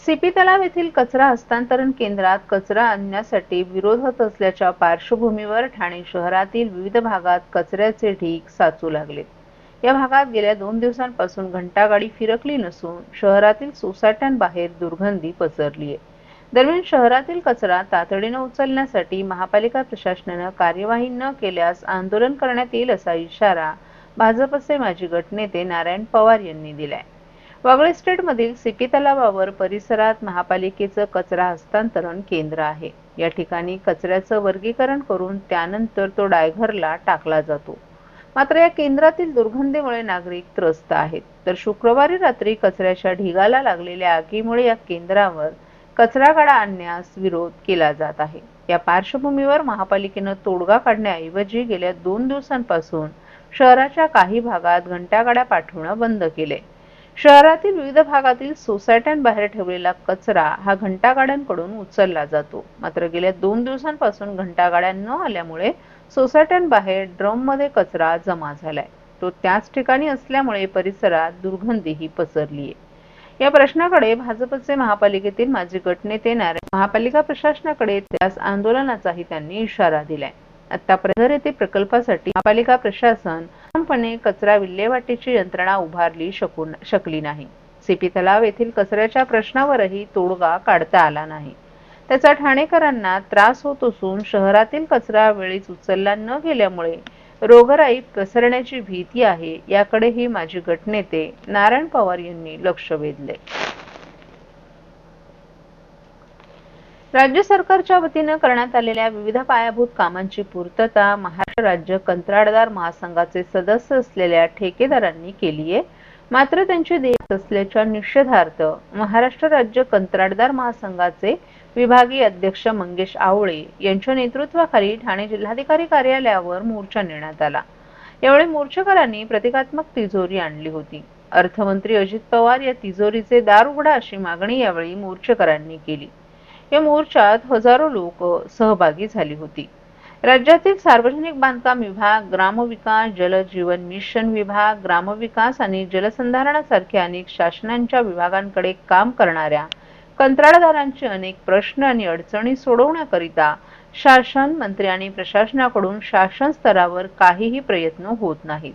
CP तलाव येथील कचरा हस्तांतरण केंद्रात कचरा आणण्यासाठी विरोध होत असल्याच्या पार्श्वभूमीवर ठाणे शहरातील विविध भागात कचऱ्याचे ढीग साचू लागलेत. या भागात गेल्या 2 दिवसांपासून घंटागाडी फिरकली नसून शहरातील सोसायट्यांबाहेर दुर्गंधी पसरली आहे. दरम्यान शहरातील कचरा तातडीने उचलण्यासाठी महापालिका प्रशासनाने कार्यवाही न केल्यास आंदोलन करण्यात येईल असा इशारा भाजपचे माजी गटनेते नारायण पवार यांनी दिलाय. वागळे एस्टेटमधील सीपी तलावावर परिसरात महापालिकेचं कचरा हस्तांतरण केंद्र आहे. या ठिकाणी कचऱ्याचं वर्गीकरण करून त्यानंतर तो डायव्हरला टाकला जातो. मात्र या केंद्रातील दुर्गंधीमुळे नागरिक त्रस्त आहेत. तर शुक्रवारी रात्री कचऱ्याच्या ढिगाला लागलेल्या आगीमुळे या केंद्रावर कचरा गाडा आणण्यास विरोध केला जात आहे. या पार्श्वभूमीवर महापालिकेनं तोडगा काढण्याऐवजी गेल्या 2 दिवसांपासून शहराच्या काही भागात घंटागाड्या पाठवणं बंद केले. शहरातील विविध भागातील सोसायट्यांबाहेर ठेवलेला कचरा हा घंटागाड्यांकडून उचलला जातो. मात्र गेल्या 2 दिवसांपासून घंटागाड्या न आल्यामुळे सोसायट्यांबाहेर ड्रममध्ये कचरा जमा झालाय. तो त्याच ठिकाणी असल्यामुळे परिसरात दुर्गंधीही पसरली आहे. या प्रश्नाकडे भाजपचे महापालिकेतील माजी गटनेते नारायण महापालिका प्रशासनाकडे त्यास आंदोलनाचाही त्यांनी इशारा दिलाय. आतापर्यंत येथे प्रकल्पासाठी महापालिका प्रशासन पूर्णपणे कचरा विल्हेवाटीची यंत्रणा उभारली शकली नाही. सीपी तलाव येथील कचऱ्याच्या प्रश्नावरही तोडगा काढता आला नाही. त्याचा ठाणेकरांना त्रास होत असून शहरातील कचरा वेळीच उचलला न गेल्यामुळे रोगराई पसरण्याची भीती आहे. याकडेही माजी गटनेते नारायण पवार यांनी लक्ष वेधले. राज्य सरकारच्या वतीने करण्यात आलेल्या विविध पायाभूत कामांची पूर्तता महाराष्ट्र राज्य कंत्राटदार महासंघाचे सदस्य असलेल्या ठेकेदारांनी केली आहे. मात्र त्यांची देयक असल्याच्या निषेधार्थ महाराष्ट्र राज्य कंत्राटदार महासंघाचे विभागीय अध्यक्ष मंगेश आवळे यांच्या नेतृत्वाखाली ठाणे जिल्हाधिकारी कार्यालयावर मोर्चा नेण्यात आला. यावेळी मोर्चेकरांनी प्रतिकात्मक तिजोरी आणली होती. अर्थमंत्री अजित पवार या तिजोरीचे दार उघडा अशी मागणी यावेळी मोर्चेकरांनी केली. या मोर्चात हजारो लोक सहभागी झाली होती. राज्यातील सार्वजनिक बांधकाम विभाग, ग्रामविकास, जल जीवन मिशन विभाग, ग्रामविकास आणि जलसंधारणासारख्या अनेक शासनाच्या विभागांकडे काम करणाऱ्या कंत्राटदारांचे अनेक प्रश्न आणि अडचणी सोडवण्याकरिता शासन, मंत्री आणि प्रशासनाकडून शासन स्तरावर काहीही प्रयत्न होत नाहीत.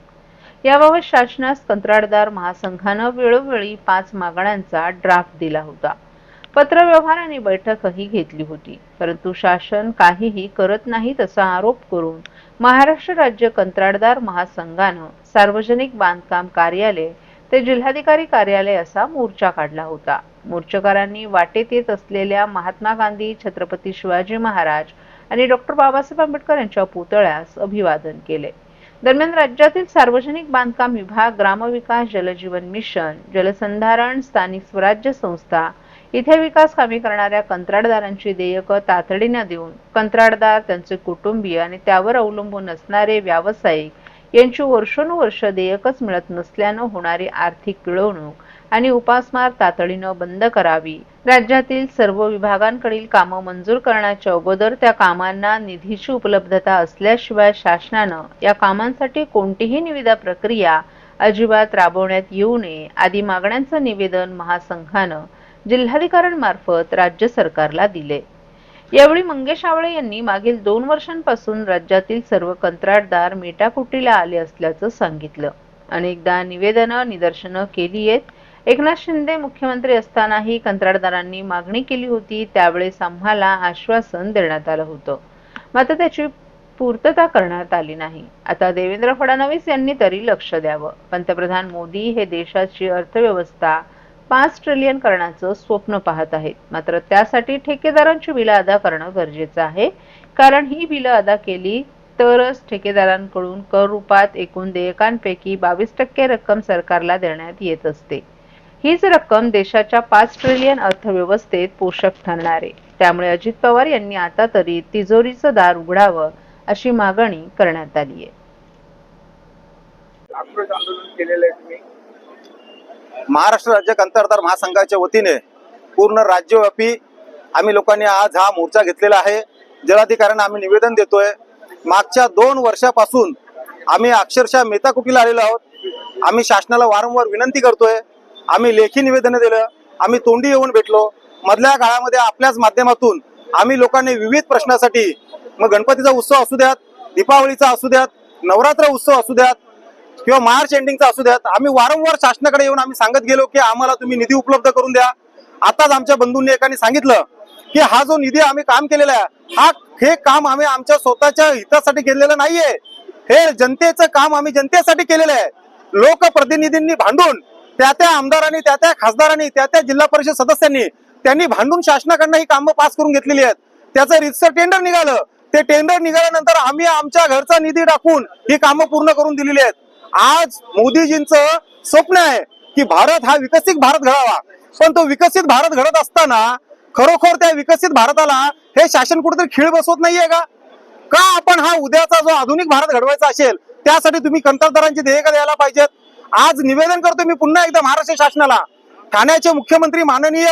याबाबत शासनास कंत्राटदार महासंघाने वेळोवेळी 5 मागण्यांचा ड्राफ्ट दिला होता. पत्रव्यवहार आणि बैठकही घेतली होती. परंतु शासन काहीही करत नाहीत असा आरोप करून महाराष्ट्र राज्य कंत्राटदार महासंघाने सार्वजनिक बांधकाम कार्यालय ते जिल्हाधिकारी कार्यालय असा मोर्चा काढला होता. मोर्चेकरांनी वाटेत येत असलेल्या महात्मा गांधी, छत्रपती शिवाजी महाराज आणि डॉक्टर बाबासाहेब आंबेडकर यांच्या पुतळ्यास अभिवादन केले. दरम्यान राज्यातील सार्वजनिक बांधकाम विभाग, ग्रामविकास, जलजीवन मिशन, जलसंधारण, स्थानिक स्वराज्य संस्था इथे विकास कामे करणाऱ्या कंत्राटदारांची देयक तातडीने देऊन कंत्राटदार, त्यांचे कुटुंबीय आणि त्यावर अवलंबून असणारे व्यावसायिक यांची वर्षानुवर्ष देयकच मिळत नसल्याने होणारी आर्थिक पिळवणूक आणि उपासमार तातडीने बंद करावी. राज्यातील सर्व विभागांकडील कामं मंजूर करण्याच्या अगोदर त्या कामांना निधीची उपलब्धता असल्याशिवाय शासनाने या कामांसाठी कोणतीही निविदा प्रक्रिया अजिबात राबवण्यात येऊ नये आदी मागण्यांचे निवेदन महासंघाने जिल्हाधिकाऱ्यांमार्फत राज्य सरकारला दिले. यावेळी मंगेश आवळे यांनी मागील 2 वर्षांपासून राज्यातील सर्व कंत्राटदार मेटाकुटीला आले असल्याचं सांगितलं. अनेकदा निवेदनं, निदर्शनं केली आहेत. एकनाथ शिंदे मुख्यमंत्री असतानाही कंत्राटदारांनी मागणी केली होती. त्यावेळेस आम्हाला आश्वासन देण्यात आलं होतं, मात्र त्याची पूर्तता करण्यात आली नाही. आता देवेंद्र फडणवीस यांनी तरी लक्ष द्यावं. पंतप्रधान मोदी हे देशाची अर्थव्यवस्था 5 ट्रिलियन करण्याचं स्वप्न पाहत आहेत. मात्र त्यासाठी ठेकेदारांची बिलं अदा करणं गरजेचं आहे. कारण ही बिलं अदा केली तरच ठेकेदारांकडून कर रूपात एकूण देयकांपैकी 22% रक्कम सरकारला देण्यात येत असते. हीच रक्कम देशाच्या 5 ट्रिलियन अर्थव्यवस्थेत पोषक ठरणार आहे. त्यामुळे अजित पवार यांनी आता तरी तिजोरीचं दार उघडावं अशी मागणी करण्यात आली आहे. महाराष्ट्र राज्य कंत्राटदार महासंघाच्या वतीने पूर्ण राज्यव्यापी आम्ही लोकांनी आज हा मोर्चा घेतलेला आहे. जिल्हाधिकाऱ्यांना आम्ही निवेदन देतोय. मागच्या 2 वर्षापासून आम्ही अक्षरशः मेटाकुटीला आलेलो आहोत. आम्ही शासनाला वारंवार विनंती करतोय. आम्ही लेखी निवेदन दिलं, आम्ही तोंडी येऊन भेटलो, मधल्या काळामध्ये आपल्याच माध्यमातून आम्ही लोकांनी विविध प्रश्नासाठी, मग गणपतीचा उत्सव असू द्यात, दीपावलीचा असू द्यात, नवरात्र उत्सव असू द्यात किंवा मार्च एंडिंगचा असू द्यात, आम्ही वारंवार शासनाकडे येऊन आम्ही सांगत गेलो की आम्हाला तुम्ही निधी उपलब्ध करून द्या. आताच आमच्या बंधूंनी एकाने सांगितलं की हा जो निधी आम्ही काम केलेला आहे, हे काम आम्ही आमच्या स्वतःच्या हितासाठी केलेलं नाहीये. हे जनतेचं काम आम्ही जनतेसाठी केलेलं आहे. लोकप्रतिनिधींनी भांडून, त्या आमदारांनी, त्या खासदारांनी, त्या जिल्हा परिषद सदस्यांनी त्यांनी भांडून शासनाकडनं ही कामं पास करून घेतलेली आहेत. त्याचं रीतसर टेंडर निघालं. ते टेंडर निघाल्यानंतर आम्ही आमच्या घरचा निधी टाकून ही कामं पूर्ण करून दिलेली आहेत. आज मोदीजींचं स्वप्न आहे की भारत हा विकसित भारत घडावा, पण तो विकसित भारत घडत असताना खरोखर त्या विकसित भारताला हे शासन कुठेतरी खीळ बसवत नाहीये का आपण हा उद्याचा जो आधुनिक भारत घडवायचा असेल त्यासाठी तुम्ही कंत्राटदारांची देयकं द्यायला पाहिजेत. आज निवेदन करतो मी पुन्हा एकदा महाराष्ट्र शासनाला. ठाण्याचे मुख्यमंत्री माननीय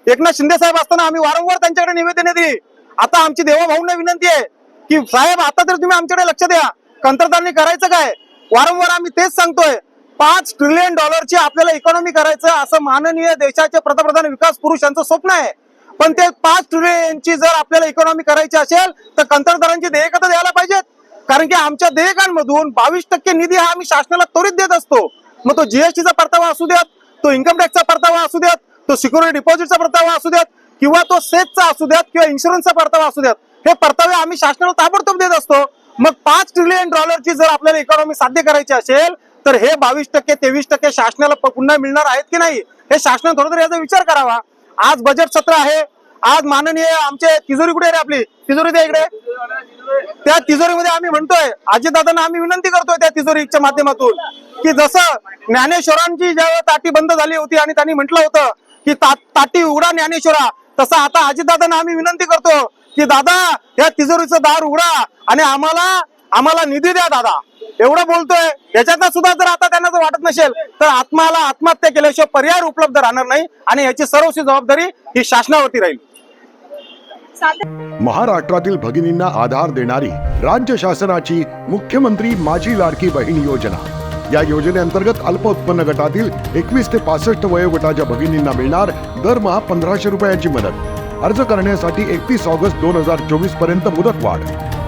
एकनाथ शिंदे साहेब असताना आम्ही वारंवार त्यांच्याकडे निवेदने दिली. आता आमची देवाभाऊंना विनंती आहे की साहेब आता तर तुम्ही आमच्याकडे लक्ष द्या, कंत्राटदारांनी करायचं काय. वारंवार आम्ही तेच सांगतोय, $5 ट्रिलियन आपल्याला इकॉनॉमी करायचं असं माननीय देशाचे पंतप्रधान विकास पुरुष यांचं स्वप्न आहे. पण ते 5 ट्रिलियनची जर आपल्याला इकॉनॉमी करायची असेल तर कंत्राटदारांची देयकं तर द्यायला पाहिजेत. कारण की आमच्या देयकांमधून 22% निधी हा आम्ही शासनाला त्वरित देत असतो. मग तो जीएसटीचा परतावा असू द्यात, तो इन्कम टॅक्सचा परतावा असू द्यात, तो सिक्युरिटी डिपॉझिटचा परतावा असू द्यात किंवा तो सेसचा असू द्यात किंवा इन्शुरन्सचा परतावा असू द्यात, हे परतावे आम्ही शासनाला ताबडतोब देत असतो. मग $5 ट्रिलियन जर आपल्याला इकॉनॉमी साध्य करायची असेल तर हे 22% 23% शासनाला पुन्हा मिळणार आहेत की नाही, हे शासनाने थोडं याचा विचार करावा. आज बजेट सत्र आहे. आज माननीय आमचे तिजोरी कुठे रे, आपली तिजोरी द्या इकडे. त्या तिजोरीमध्ये आम्ही म्हणतोय, अजितदादांना आम्ही विनंती करतोय त्या तिजोरीच्या माध्यमातून की जसं ज्ञानेश्वरांची ज्यावेळेस ताटी बंद झाली होती आणि त्यांनी म्हटलं होतं की ताटी उघडा ज्ञानेश्वरा, तसं आता अजितदादांना आम्ही विनंती करतो की दादा या तिजोरीचं दार उघडा आणि आम्हाला निधी द्या दादा. एवढं बोलतोय. याच्यात सुद्धा जर आता त्यांना जर वाटत नसेल तर आत्महत्या केल्याशिवाय पर्याय उपलब्ध राहणार नाही आणि याची सर्वस्वी जबाबदारी ही शासनावरती राहील. महाराष्ट्रातील भगिनींना आधार देणारी राज्य शासनाची मुख्यमंत्री माझी लाडकी बहीण योजना. या योजनेअंतर्गत अल्प उत्पन्न गटातील 21 ते 65 वयोगटाच्या भगिनींना मिळणार दरमहा 1500 रुपयांची मदत. अर्ज करण्यासाठी 31 ऑगस्ट 2024 पर्यंत मुदतवाढ.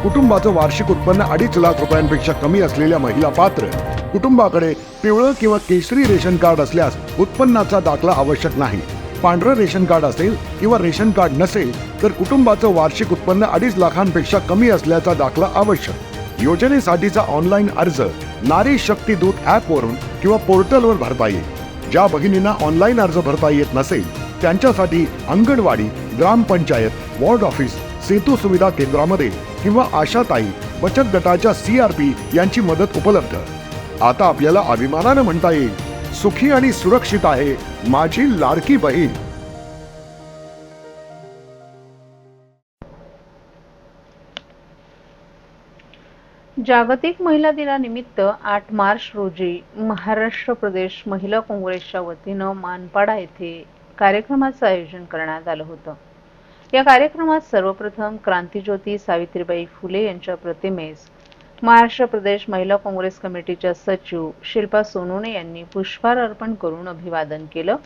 कुटुंबाचं वार्षिक उत्पन्न 2.5 लाख रुपयांपेक्षा कमी असलेल्या महिला पात्र. कुटुंबाकडे पिवळं किंवा केशरी रेशन कार्ड असल्यास उत्पन्नाचा दाखला आवश्यक नाही. पांढरं रेशन कार्ड असेल किंवा रेशन कार्ड नसेल तर कुटुंबाचं वार्षिक उत्पन्न 2.5 लाखांपेक्षा कमी असल्याचा दाखला आवश्यक. योजनेसाठीचा ऑनलाईन अर्ज नारी शक्ती दूत ऍप वरून किंवा पोर्टलवर भरता येईल. ज्या भगिनींना ऑनलाईन अर्ज भरता येत नसेल त्यांच्यासाठी अंगणवाडी, ग्रामपंचायत, वॉर्ड ऑफिस, सेतू सुविधा केंद्रामध्ये किंवा आशाताई बचत गटाच्या CRP यांची मदत उपलब्ध. आता आपल्याला अभिमानानं म्हणता येईल, सुखी आणि सुरक्षित आहे माझी लाडकी बहीण. जागतिक महिला दिनानिमित्त 8 मार्च रोजी महाराष्ट्र प्रदेश महिला काँग्रेसच्या वतीनं मानपाडा येथे कार्यक्रमाचं आयोजन करण्यात आलं होतं. या कार्यक्रमात सर्वप्रथम क्रांतिज्योती सावित्रीबाई फुले यांच्या प्रतिमेस महाराष्ट्र प्रदेश महिला काँग्रेस कमिटीच्या सचिव शिल्पा सोनोने यांनी पुष्पहार अर्पण करून अभिवादन केलं.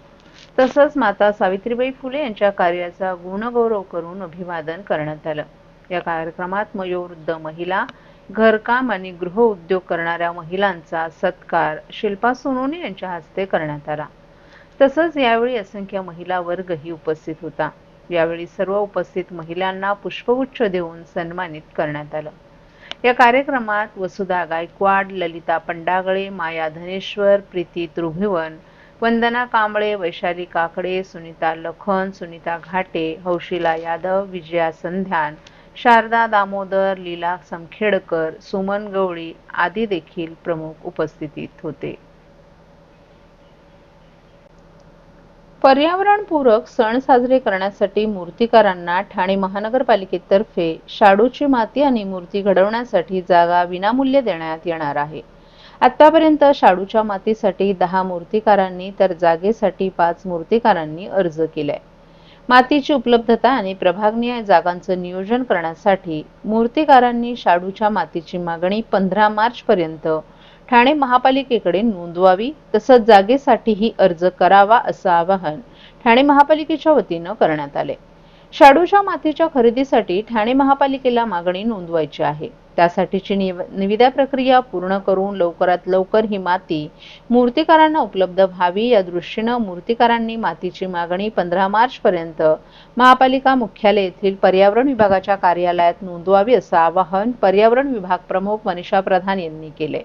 तसंच माता सावित्रीबाई फुले यांच्या कार्याचा गुणगौरव करून अभिवादन करण्यात आलं. या कार्यक्रमात वयोवृद्ध महिला, घरकाम आणि गृह उद्योग करणाऱ्या महिलांचा सत्कार शिल्पा सोनोने यांच्या हस्ते करण्यात आला. तसंच यावेळी असंख्य महिला वर्गही उपस्थित होता. यावेळी सर्व उपस्थित महिलांना पुष्पगुच्छ देऊन सन्मानित करण्यात आलं. या कार्यक्रमात वसुधा गायकवाड, ललिता पंडागळे, माया धनेश्वर, प्रीती त्रिभुवन, वंदना कांबळे, वैशाली काकडे, सुनीता लखन, सुनीता घाटे, हौशिला यादव, विजया संध्यान, शारदा दामोदर, लीला समखेडकर, सुमन गवळी आदी देखील प्रमुख उपस्थितीत होते. पर्यावरणपूरक सण साजरे करण्यासाठी मूर्तिकारांना ठाणे महानगरपालिकेतर्फे शाडूची माती आणि मूर्ती घडवण्यासाठी जागा विनामूल्य देण्यात येणार आहे. आतापर्यंत शाडूच्या मातीसाठी 10 मूर्तिकारांनी तर जागेसाठी 5 मूर्तिकारांनी अर्ज केलाय. मातीची उपलब्धता आणि प्रभागनीय जागांचं नियोजन करण्यासाठी मूर्तिकारांनी शाडूच्या मातीची मागणी 15 मार्च पर्यंत ठाणे महापालिकेकडे नोंदवावी. तसंच जागेसाठीही अर्ज करावा असं आवाहन ठाणे महापालिकेच्या वतीनं करण्यात आले। शाडूच्या मातीच्या खरेदीसाठी ठाणे महापालिकेला मागणी नोंदवायची आहे। त्यासाठीची निविदा प्रक्रिया पूर्ण करून लवकरात लवकर ही माती मूर्तिकारांना उपलब्ध व्हावी या दृष्टीनं मूर्तिकारांनी मातीची मागणी 15 मार्च पर्यंत महापालिका मुख्यालय येथील पर्यावरण विभागाच्या कार्यालयात नोंदवावी असं आवाहन पर्यावरण विभाग प्रमुख मनीषा प्रधान यांनी केले।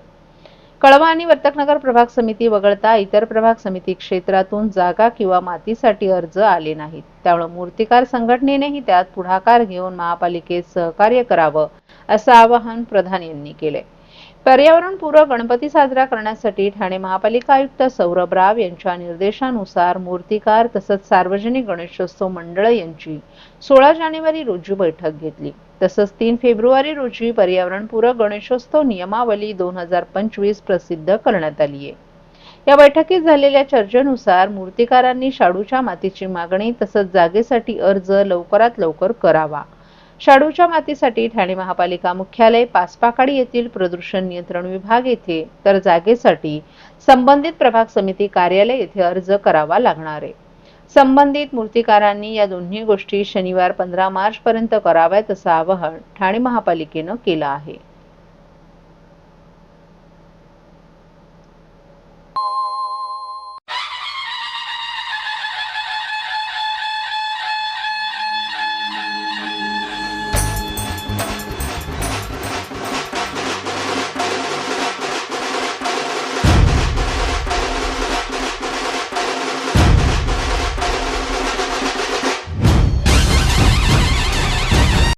कळवा आणि वर्तकनगर प्रभाग समिती वगळता इतर प्रभाग समिती क्षेत्रातून जागा किंवा मातीसाठी अर्ज आले नाहीत। त्यामुळे मूर्तिकार संघटनेनेही त्यात पुढाकार घेऊन महापालिकेत सहकार्य करावं असं आवाहन प्रधान यांनी केले। पर्यावरणपूरक गणपती साजरा करण्यासाठी ठाणे महापालिका आयुक्त सौरभ राव यांच्या निर्देशानुसार मूर्तिकार तसंच सार्वजनिक गणेशोत्सव मंडळ यांची 16 जानेवारी रोजी बैठक घेतली। तसंच 3 फेब्रुवारी रोजी पर्यावरणपूरक गणेशोत्सव नियमावली 2025 प्रसिद्ध करण्यात आली आहे। या बैठकीत झालेल्या चर्चेनुसार मूर्तिकारांनी शाडूच्या मातीची मागणी तसंच जागेसाठी अर्ज लवकरात लवकर करावा। शाडूच्या मातीसाठी ठाणे महापालिका मुख्यालय पाचपाकाडी येथील प्रदूषण नियंत्रण विभाग येथे तर जागेसाठी संबंधित प्रभाग समिती कार्यालय येथे अर्ज करावा लागणार आहे। संबंधित मूर्तिकारांनी या दोन्ही गोष्टी शनिवार 15 मार्च पर्यंत कराव्यात असं आवाहन ठाणे महापालिकेनं केलं आहे।